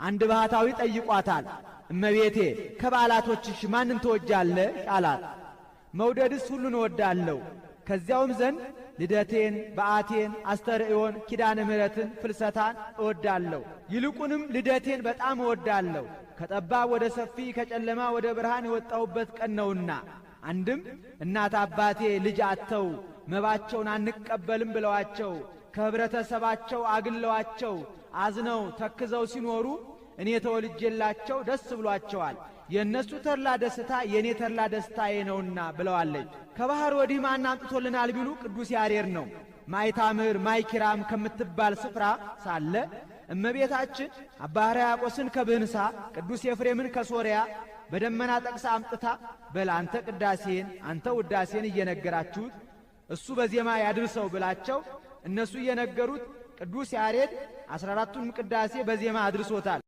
አንድ ባህታዊ ጠይቋታል። እመቤቴ ከበዓላቶችሽ ማንን ትወጃለሽ አላት። መውደድስ ሁሉን እወዳለሁ፣ ከዚያውም ዘንድ ልደቴን፣ በዓቴን፣ አስተርእዮን፣ ኪዳነ ምሕረትን፣ ፍልሰታን እወዳለሁ። ይልቁንም ልደቴን በጣም እወዳለሁ፣ ከጠባብ ወደ ሰፊ ከጨለማ ወደ ብርሃን የወጣሁበት ቀን ነውና። አንድም እናት አባቴ ልጅ አጥተው መባቸውን አንቀበልም ብለዋቸው ከህብረተሰባቸው አግለዋቸው አዝነው ተክዘው ሲኖሩ እኔ ተወልጄላቸው ደስ ብሏቸዋል። የእነሱ ተድላ ደስታ የእኔ ተድላ ደስታዬ ነውና ብለዋለች። ከባህር ወዲህ ማን አምጥቶልናል ቢሉ ቅዱስ ያሬድ ነው። ማይታምር ማይኪራም ከምትባል ስፍራ ሳለ እመቤታችን አባ ሕርያቆስን ከብህንሳ ቅዱስ ኤፍሬምን ከሶርያ በደመና ጠቅሳ አምጥታ በል አንተ ቅዳሴን አንተ ውዳሴን እየነገራችሁት እሱ በዜማ ያድርሰው ብላቸው እነሱ እየነገሩት ቅዱስ ያሬድ 14ቱን ቅዳሴ በዜማ አድርሶታል።